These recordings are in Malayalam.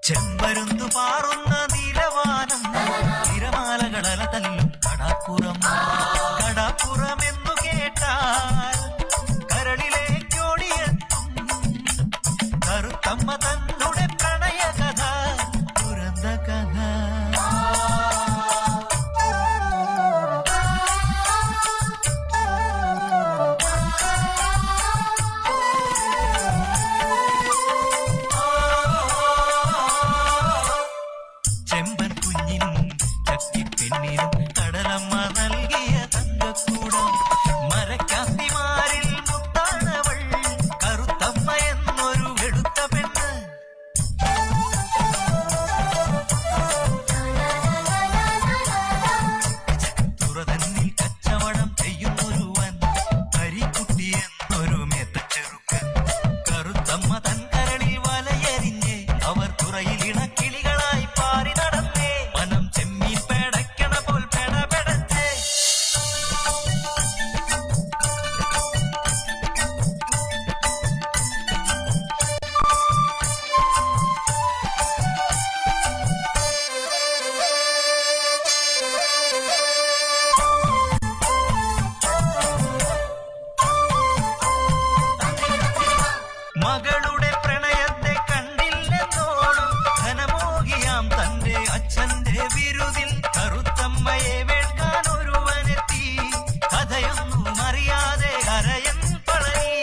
ചെമ്പരുന്തു പാറുന്ന നീലവാനം തിരമാലകളല തല്ലും കടാപ്പുറം കടാപ്പുറം എന്നു കേട്ടാൽ കരളിലേക്കോടിയെത്തും കറുത്തമ്മ തന്നുടെ പ്രണയ കഥ ദുരന്ത കഥ. ചെമ്പൻ കുഞ്ഞിനും ചക്കിപ്പെണ്ണിനും കടലമ്മ നൽകിയ തങ്കക്കൂടം മരക്കാത്തിമാരിൽ മുത്താണവൾ കറുത്തമ്മ എന്നൊരു വെളുത്ത പെണ്ണ്. തുറതന്നിൽ കച്ചവടം ചെയ്യുന്നൊരുവൻ കരിക്കുട്ടി എന്നൊരു മേത്തച്ചെറുക്കൻ. കറുത്തമ്മ തൻ കരളിൽ വലയെറിഞ്ഞ് അവർ തുറയിൽ ഇണക്കിളികളായി പാറി നടന്നേ മനം ചെമ്മീൻ പേടയ്ക്കണ പോൽ പെടപെടച്ചേ. മകളുടെ പ്രണയത്തെ കണ്ടില്ലെന്നോടും ധനമോഹിയാം തന്റെ അച്ഛന്റെ വിരുദിൽ കറുത്തമ്മയെ വേൾക്കാൻ ഒരുവനെത്തി. കഥയൊന്നും അറിയാതെ കരയൻ പളനി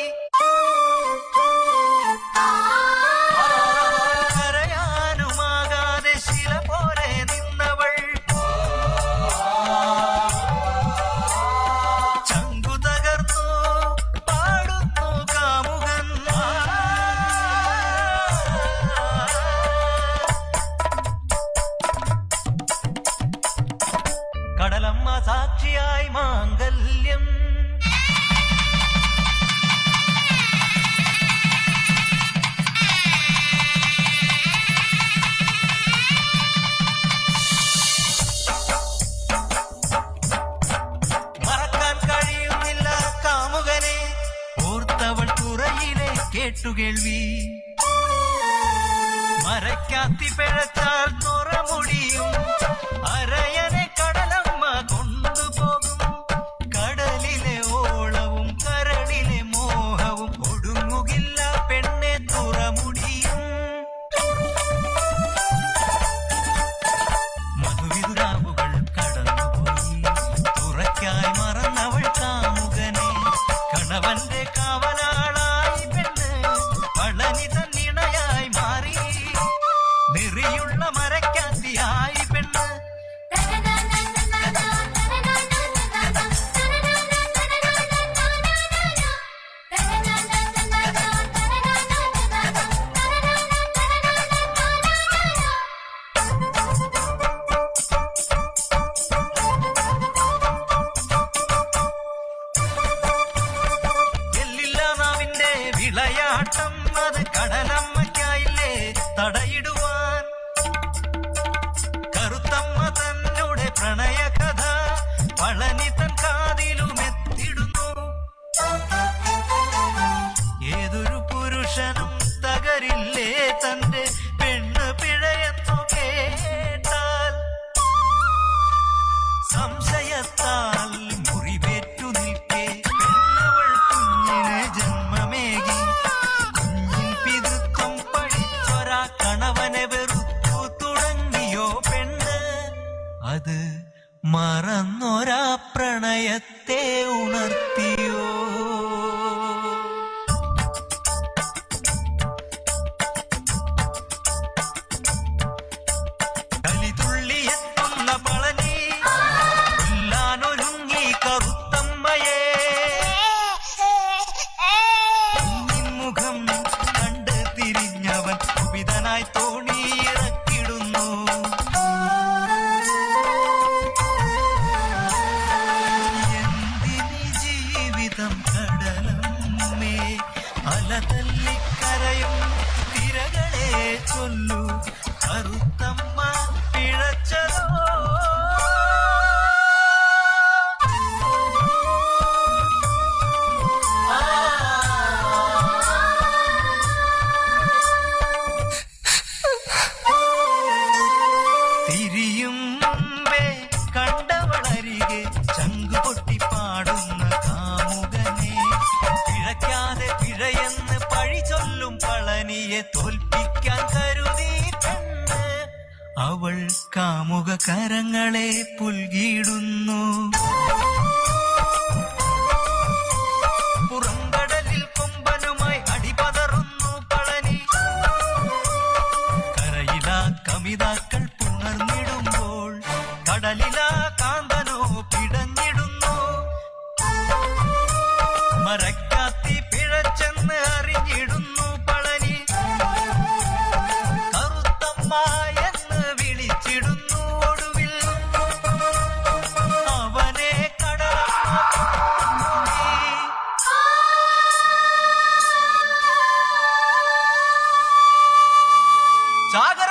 കരയാനുമാകാതെ ശില പോലെ നിന്നവൾ ചങ്കു തകർന്നു പാടുന്നു കാമുകൻ. കടലമ്മ സാക്ഷിയായി മാംഗല്യം മറക്കാൻ കഴിയുന്നില്ല കാമുകനെ ഓർത്തവൾ തുറയിലെ കേട്ടുകേൾവി. മരക്കാത്തി പിഴച്ചാൽ തുറമുടിയും അരയനെ കടലമ്മ കൊണ്ടുപോകും. കടലിലെ ഓളവും കരളിലെ മോഹവും ഒടുങ്ങുകില്ല പെണ്ണെ തുറമുടിയും. മധുവിതുരാവുകൾ കടന്നുപോയി തുറയ്ക്കായി മറന്നവൾ കാമുകനെ. കണവന്റെ കാവലാളായി പെണ്ണ് പളനി തന്നിണയായി മാറി. നെറിയുള്ള മരക്കാത്തിയായി പെണ്ണ് എല്ലില്ല നാവിന്റെ വിളയാട്ടം അത് കടലമ്മയ്ക്കായില്ലേ തടയിടുവാൻ. കറുത്തമ്മ തന്നോടെ പ്രണയ കഥ പളനി തൻ കാതിലുമെത്തിടുന്നു. ഏതൊരു പുരുഷനും തകരില്ലേ തന്റെ പെണ്ണ് പിഴയെന്നു കേട്ടാൽ. സംശയത്താൽ മുറിവേറ്റു നിൽക്കേ പെണ്ണവൾ കുഞ്ഞിന് ജന്മമേകി. കുഞ്ഞിൻ പിതൃത്വം പഠിച്ചൊരാ കണവനെ വെറുത്തു തുടങ്ങിയോ പെണ്ണ്. അത് മറന്നൊരാ പ്രണയത്തെ ഉണർത്തിയോ. കലിതുള്ളിയെത്തുന്ന പളനി കൊല്ലാനൊരുങ്ങി കറുത്തമ്മയെ. കുഞ്ഞിൻ മുഖം കണ്ട് തിരിഞ്ഞവൻ കുപിതനായി തോണി ഇറക്കിടുന്നു. എന്തിനി ജീവിതം കടലമ്മേ അലതല്ലിക്കരയും തിരകളെ ചൊല്ലു കറുത്തമ്മ പിഴച്ചതോ. ആ വധിക്കാൻ കരുതി പെണ്ണ്. അവൾ കാമുക കരങ്ങളെ പുൽകിയിടുന്നു. പുറംകടലിൽ കൊമ്പനുമായി അടിപതറുന്നു പളനി. കരയിലാ കമിതാക്കൾ പുണർന്നിടുമ്പോൾ കടലിലാ കാന്തനോ പിടഞ്ഞിടുന്നു. മരക്കാത്തി പിഴച്ചെന്ന് അറിഞ്ഞിടുന്നു പളനി. കറുത്തമ്മ എന്ന് വിളിച്ചിടുന്നു ഒടുവിൽ. അവനെ കടലമ്മ സാഗര